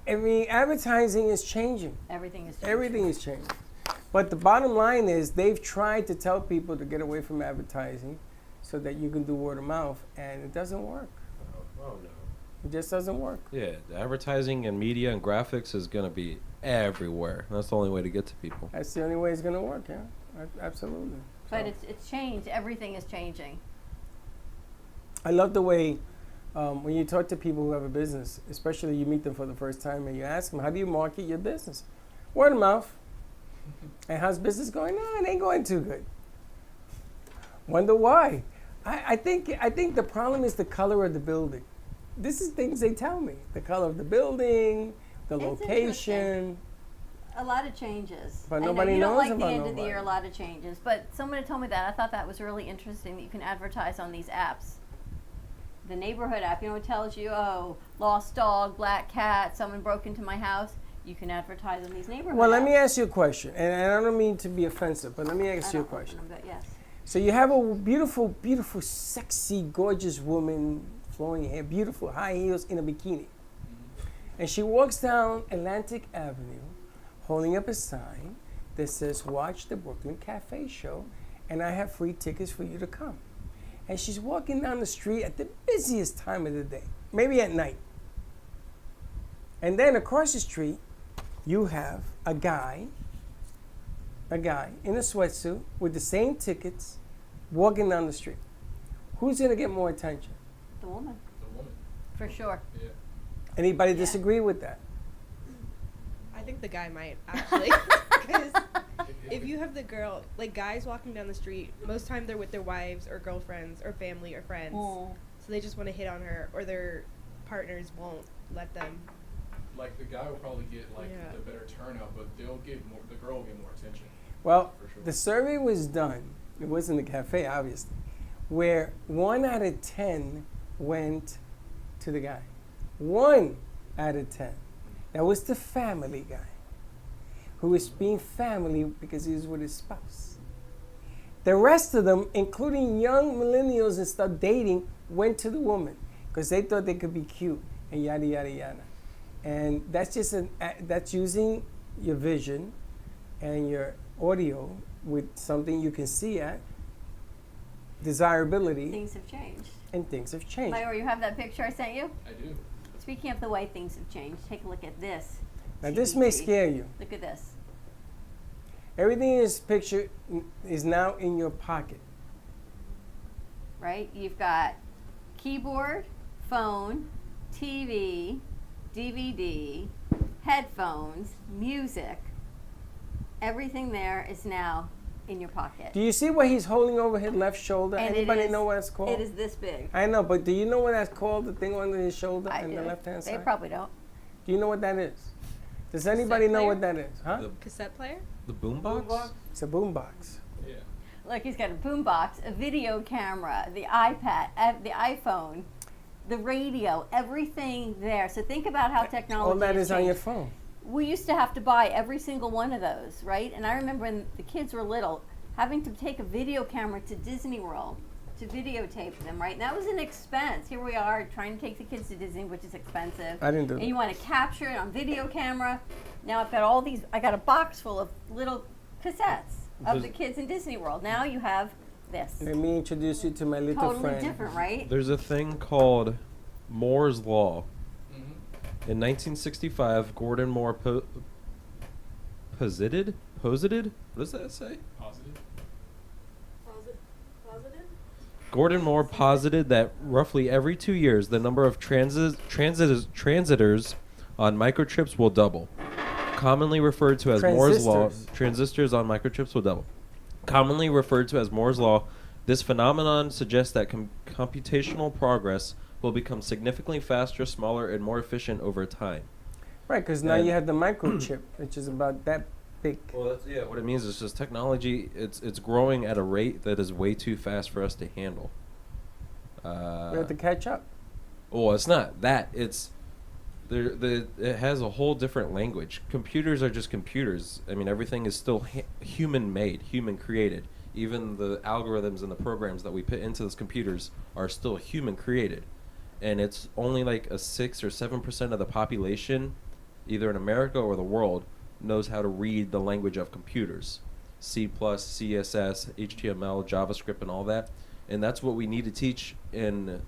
I mean, advertising is changing. Everything is changing. Everything is changing. But the bottom line is they've tried to tell people to get away from advertising so that you can do word of mouth, and it doesn't work. Oh no. It just doesn't work. Yeah, the advertising and media and graphics is gonna be everywhere. That's the only way to get to people. That's the only way it's going to work, yeah. Absolutely. But So, it's changed. Everything is changing. I love the way when you talk to people who have a business, especially you meet them for the first time and you ask them, how do you market your business? Word of mouth. And how's business going? No, it ain't going too good. Wonder why? I think the problem is the color of the building. This is things they tell me. The color of the building, the It's location. A lot of changes. But I know nobody you don't knows like the about end of the year, a nobody. lot of changes. But someone had told me that. I thought that was really interesting that you can advertise on these apps. The Neighborhood app, you know, it tells you, oh, lost dog, black cat, someone broke into my house. You can advertise on these neighborhood Well, let apps. me ask you a question. And I don't mean to be offensive, but let me I ask you a don't open question. them, but yes. So you have a beautiful, beautiful, sexy, gorgeous woman, flowing hair, beautiful high heels in a bikini. And she walks down Atlantic Avenue holding up a sign that says, watch the Brooklyn Cafe show, and I have free tickets for you to come. And she's walking down the street at the busiest time of the day, maybe at night. And then across the street, you have a guy in a sweatsuit with the same tickets walking down the street. Who's going to get more attention? The woman, The woman. for sure. Yeah. Anybody Yeah. disagree with that? I think the guy might actually. 'Cause if you have the girl, like guys walking down the street, most time they're with their wives or girlfriends or family or friends. Mm. So they just want to hit on her, or their partners won't let them. Like the guy will probably get like Yeah. the better turnout, but they'll get more. The girl will get more attention. Well, For sure. the survey was done. It wasn't a cafe, obviously, where 1 out of 10 went to the guy. 1 out of 10. That was the family guy, who was being family because he was with his spouse. The rest of them, including young millennials and stuff dating, went to the woman because they thought they could be cute and yada yada yada. And that's just that's using your vision and your audio with something you can see at, desirability, Things have changed. and things have changed. Mayur, you have that picture I sent you? I do. Speaking of the way things have changed, take a look at this. Now this may TBT. scare you. Look at this. Everything in this picture is now in your pocket. Right? You've got keyboard, phone, TV, DVD, headphones, music. Everything there is now in your pocket. Do you see what he's holding over his left shoulder? And Anybody know what that's called? It is this big. I know, but do you know what that's called? The thing under his shoulder I on do. the left-hand They side? probably don't. Do you know what that is? Does anybody know what that is? Huh? The, Cassette player? the boombox? It's a boombox. Yeah. Look, he's got a boombox, a video camera, the iPad, the iPhone, the radio, everything there. So think about how technology All that has is on your changed. phone. We used to have to buy every single one of those, right? And I remember when the kids were little, having to take a video camera to Disney World to videotape them, right? And that was an expense. Here we are trying to take the kids to Disney, which is expensive. I didn't do And that. you want to capture it on video camera. Now I've got all these, I got a box full of little cassettes of Does- the kids in Disney World. Now you have this. Let me introduce you to my little Totally friend. different, right? There's a thing called Moore's Law. Mm-hmm. In 1965, Gordon Moore posited? What does that say? Positive. Gordon Moore posited that roughly every 2 years, the number of transistors on microchips will double. Commonly referred to as Moore's Law, transistors on microchips will double. Commonly referred to as Moore's Law, this phenomenon suggests that computational progress will become significantly faster, smaller, and more efficient over time. Right, because now And- you have the microchip, which is about that big. Well, that's, yeah. What it means is just technology. It's growing at a rate that is way too fast for us to handle. We have to catch up. Well, it's not that. It's it has a whole different language. Computers are just computers. I mean, everything is still human made, human created. Even the algorithms and the programs that we put into those computers are still human created. And it's only like a 6 or 7% of the population, either in America or the world, knows how to read the language of computers. C++, CSS, HTML, JavaScript, and all that. And that's what we need to teach in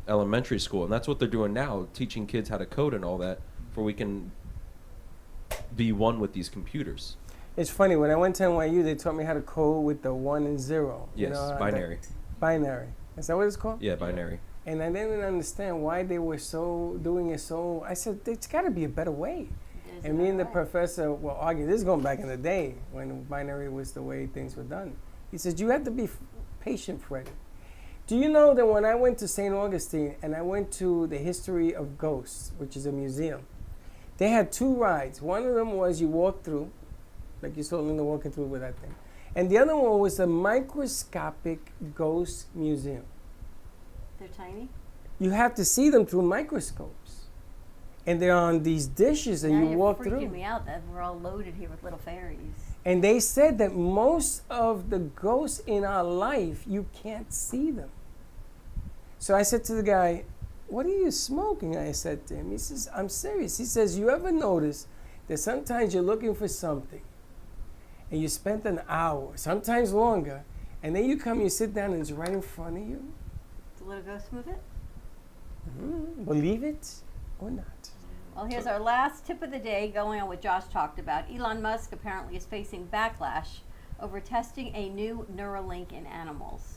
elementary school. And that's what they're doing now, teaching kids how to code and all that, for we can be one with these computers. It's funny, when I went to NYU, they taught me how to code with the 1 and 0. Yes, binary. Binary. Is that what it's called? Yeah, binary. And I didn't understand why they were doing it so. I said, there's got to be a better way. There's And me and the another way. professor were arguing. This is going back in the day when binary was the way things were done. He says, you have to be patient, Freddie. Do you know that when I went to St. Augustine and I went to the History of Ghosts, which is a museum, they had 2 rides. One of them was you walk through, like you saw Linda walking through with that thing. And the other one was a microscopic ghost museum. They're tiny. You have to see them through microscopes. And they're on these dishes and Now you you're walk freaking through. me out that we're all loaded here with little fairies. And they said that most of the ghosts in our life, you can't see them. So I said to the guy, what are you smoking? I said to him. He says, I'm serious. He says, you ever notice that sometimes you're looking for something and you spent an hour, sometimes longer, and then you come, you sit down and it's right in front of you? The little ghost move it? Believe it or not. Well, here's our last tip of the day, going on what Josh talked about. Elon Musk apparently is facing backlash over testing a new Neuralink in animals.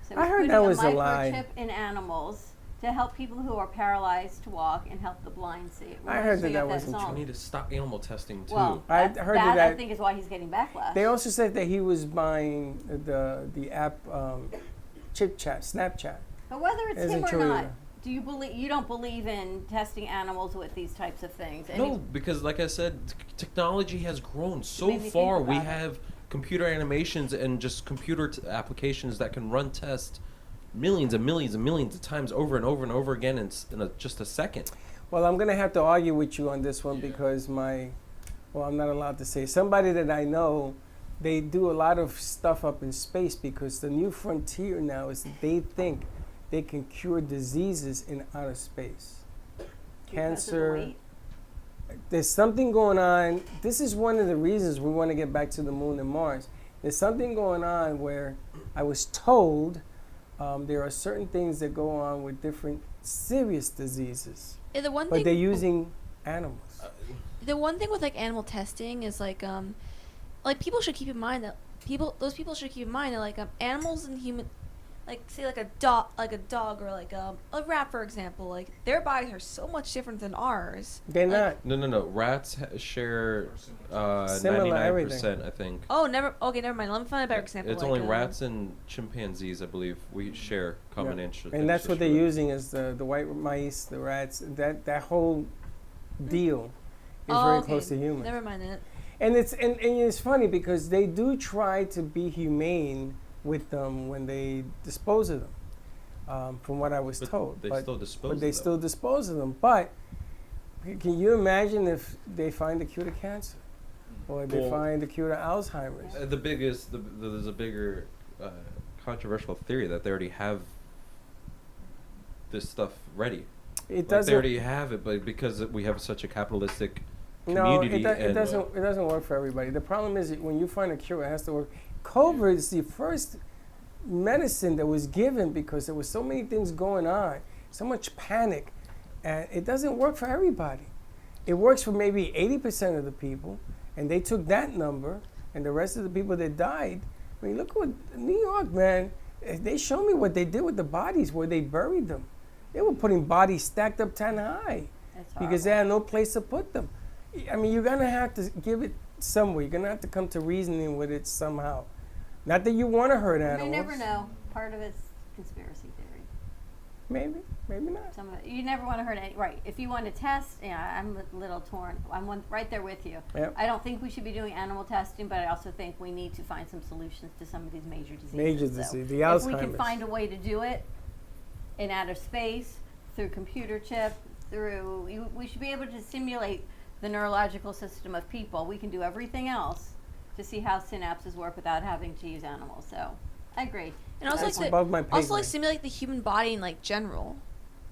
So I he's heard putting that was a lie. microchip in animals to help people who are paralyzed to walk and help the blind see. I heard So you that have wasn't song. We need to stop animal testing too. Well, I that, heard that I that- think is why he's getting backlash. They also said that he was buying the app Snapchat. But whether it's Isn't him or true not, either. Do you believe you don't believe in testing animals with these types of things? No, because like I said, technology has grown so made me think far. We about it. have computer animations and just computer applications that can run tests millions and millions and millions of times over and over and over again in just a second. Well, I'm going to have to argue with you on this one because I'm not allowed to say. Somebody that I know, they do a lot of stuff up in space because the new frontier now is that they think they can cure diseases in outer space. Because of the Cancer. weight? There's something going on. This is one of the reasons we want to get back to the moon and Mars. There's something going on where I was told there are certain things that go on with different serious diseases, Yeah, the one but thing they're using animals. the one thing with like animal testing is like people should keep in mind that those people should keep in mind that like animals and human, like say like a dog or like a rat, for example, like their bodies are so much different than ours. They're Like- not. No. Rats share Similar 99%, I think. Oh, never mind. Let me find a better example. It's like, only rats and chimpanzees, I believe, we share common ancestry. And that's what they're using is the white mice, the rats. That whole deal is very okay. close to humans. Never mind that. And it's funny because they do try to be humane with them when they dispose of them, from what I was But told. they still dispose But they of them. still dispose of them. But can you imagine if they find the cure to cancer, or they Well- find the cure to Alzheimer's? There's a bigger controversial theory that they already have this stuff ready. It Like doesn't. they already have it, but because we have such a capitalistic No, community, it doesn't work for everybody. The problem is that when you find a cure, it has to work. COVID is the first medicine that was given because there was so many things going on, so much panic, and it doesn't work for everybody. It works for maybe 80% of the people, and they took that number, and the rest of the people that died. I mean, look what New York, man. They showed me what they did with the bodies, where they buried them. They were putting bodies stacked up 10 high That's because they horrible. had no place to put them. I mean, you're gonna have to give it somewhere. You're gonna have to come to reasoning with it somehow. Not that you want to hurt You animals. never know. Part of it's conspiracy theory. Maybe not. Some of it, you never want to hurt any. Right. If you want to test, I'm a little torn. Right there with you. Yep. I don't think we should be doing animal testing, but I also think we need to find some solutions to some of these major diseases. Major So disease, the if we can Alzheimer's. find a way to do it in outer space, through computer chip, we should be able to simulate the neurological system of people. We can do everything else to see how synapses work without having to use animals. So I agree. And also That's like above my pay also like grade. simulate the human body in like general,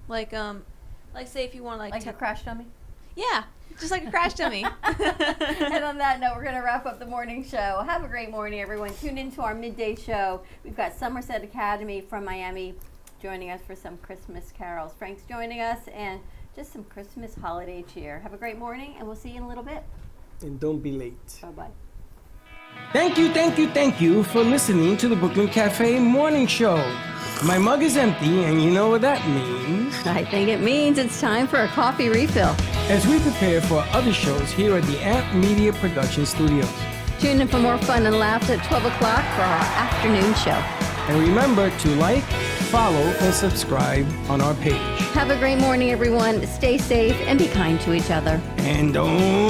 like say if you want Like to a crash dummy. yeah, just like a crash dummy. And on that note, we're going to wrap up the morning show. Have a great morning, everyone. Tune into our midday show. We've got Somerset Academy from Miami joining us for some Christmas carols. Frank's joining us and just some Christmas holiday cheer. Have a great morning, and we'll see you in a little bit. And don't be late. Bye-bye. Thank you for listening to the Brooklyn Cafe Morning Show. My mug is empty, and you know what that means. I think it means it's time for a coffee refill. As we prepare for other shows here at the Amp Media Production Studios. Tune in for more fun and laughs at 12 o'clock for our afternoon show. And remember to like, follow, and subscribe on our page. Have a great morning, everyone. Stay safe and be kind to each other. And don't